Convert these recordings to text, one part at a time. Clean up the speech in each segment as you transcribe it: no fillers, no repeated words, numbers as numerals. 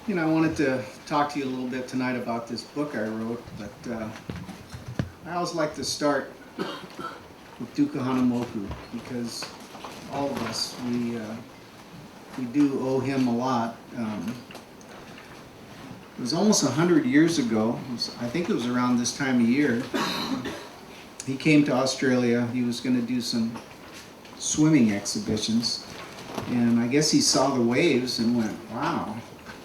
I wanted to talk to you a little bit tonight about this book I wrote, but I always like to start with Duka Hanamoku because all of us, we do owe him a lot. It was almost 100 years ago, I think it was around this time of year, he came to Australia. He was going to do some swimming exhibitions, and I guess he saw the waves and went, wow.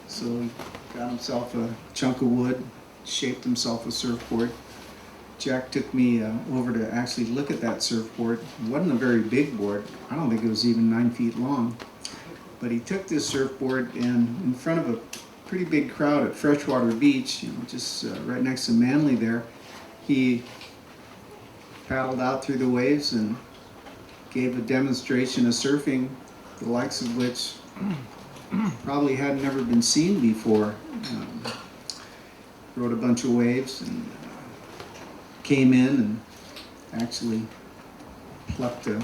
So he got himself a chunk of wood, shaped himself a surfboard. Jack took me over to actually look at that surfboard. It wasn't a very big board. I don't think it was even 9 feet long. But he took this surfboard and in front of a pretty big crowd at Freshwater Beach, just right next to Manly there, he paddled out through the waves and gave a demonstration of surfing, the likes of which probably had never been seen before. Rode a bunch of waves and came in and actually plucked a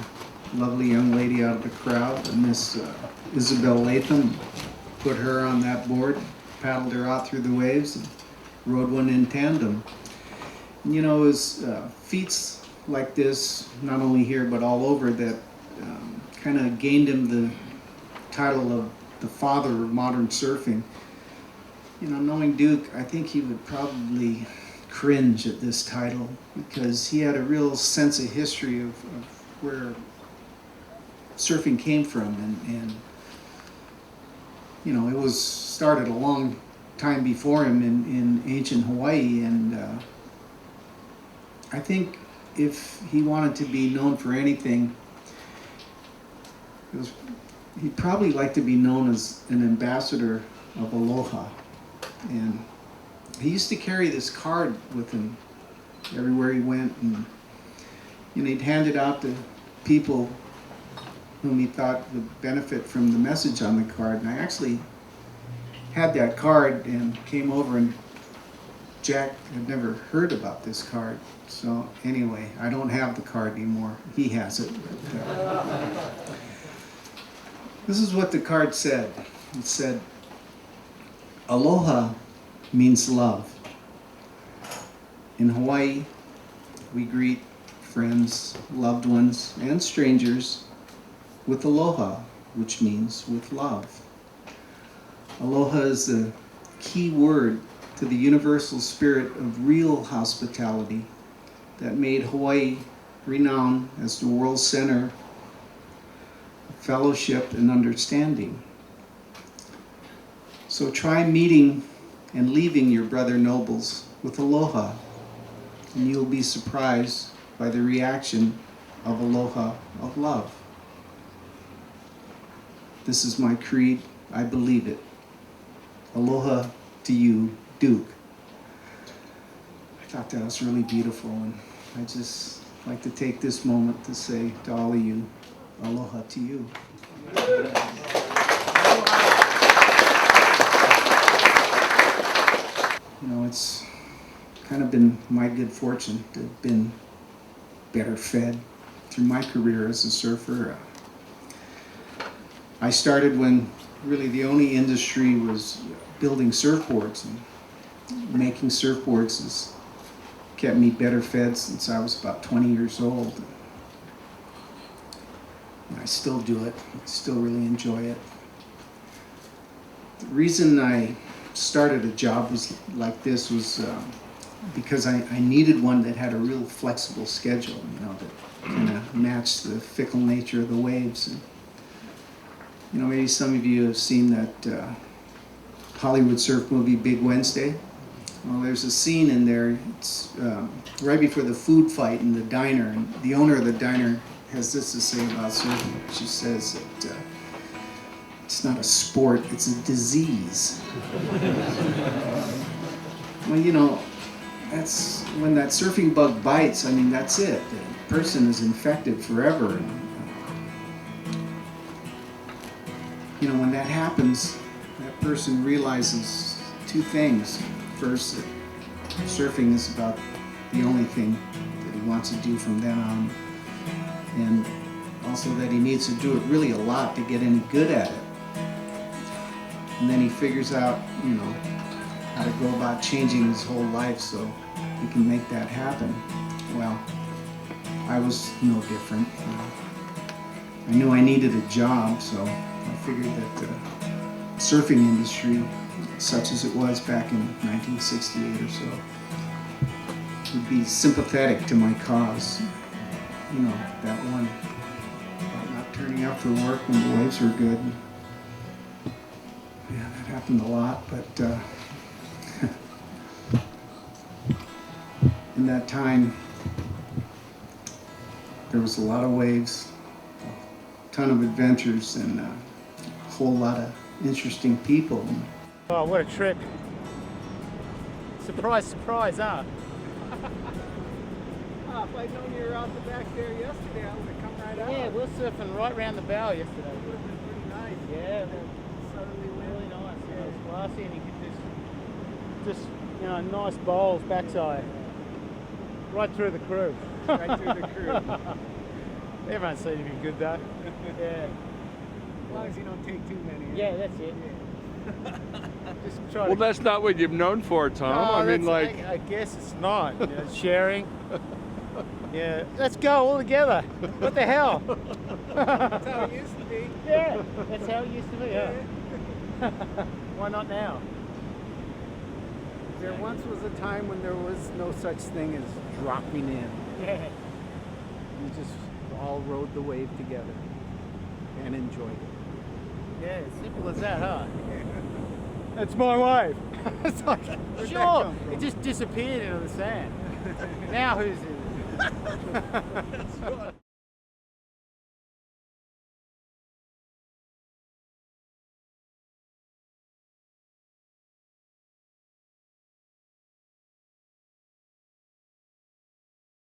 lovely young lady out of the crowd, Miss Isabel Latham, put her on that board, paddled her out through the waves, and rode one in tandem. And, it was feats like this, not only here but all over, that kind of gained him the title of the father of modern surfing. Knowing Duke, I think he would probably cringe at this title because he had a real sense of history of where surfing came from, and it was started a long time before him in ancient Hawaii, and I think if he wanted to be known for anything, he'd probably like to be known as an ambassador of aloha. And he used to carry this card with him everywhere he went, and he'd hand it out to people whom he thought would benefit from the message on the card. And I actually had that card and came over, and Jack had never heard about this card. So anyway, I don't have the card anymore. He has it. This is what the card said. It said, "Aloha means love. In Hawaii, we greet friends, loved ones, and strangers with aloha, which means with love. Aloha is the key word to the universal spirit of real hospitality that made Hawaii renowned as the world center of fellowship and understanding. So try meeting and leaving your brother nobles with aloha, and you'll be surprised by the reaction of aloha of love. This is my creed. I believe it. Aloha to you, Duke." I thought that was really beautiful, and I just like to take this moment to say to all of you, aloha to you. It's kind of been my good fortune to have been better fed through my career as a surfer. I started when really the only industry was building surfboards, and making surfboards has kept me better fed since I was about 20 years old. And I still do it. I still really enjoy it. The reason I started a job like this was because I needed one that had a real flexible schedule, that kind of matched the fickle nature of the waves. And, maybe some of you have seen that Hollywood surf movie, Big Wednesday. Well, there's a scene in there, it's right before the food fight in the diner, and the owner of the diner has this to say about surfing. She says that it's not a sport, it's a disease. Well, that's when that surfing bug bites, that's it. The person is infected forever. And, when that happens, that person realizes two things. First, that surfing is about the only thing that he wants to do from then on. And also that he needs to do it really a lot to get any good at it. And then he figures out, you know, how to go about changing his whole life so he can make that happen. Well, I was no different. I knew I needed a job, so I figured that the surfing industry, such as it was back in 1968 or so, would be sympathetic to my cause. You know, that one about not turning up for work when the waves were good. Yeah, that happened a lot, but in that time, there was a lot of waves, a ton of adventures, and a whole lot of interesting people. Oh, what a trip. Surprise, surprise, huh? Oh, if I'd known you were out the back there yesterday, I would have come right out. Yeah, we were surfing right around the bow yesterday. It would have been pretty nice. Yeah, Suddenly really nice. Yeah, it was glassy and you could just, you know, nice bowls backside. Right through the crew. right through the crew. Everyone seemed to be good though. Yeah. As long as you don't take too many. Yeah, that's it. Just try Well, to... that's not what you've known for, Tom. No, I mean, like, I guess it's not. You know, sharing. Yeah, let's go all together. What the hell? That's how it used to be. Yeah, that's how it used to be. Yeah. Why not now? There once was a time when there was no such thing as dropping in. Yeah. You just all rode the wave together and enjoyed it. Yeah, simple as that, huh? That's my wave. It's like, Where'd sure, that come from? it just disappeared into the sand. Now who's in it?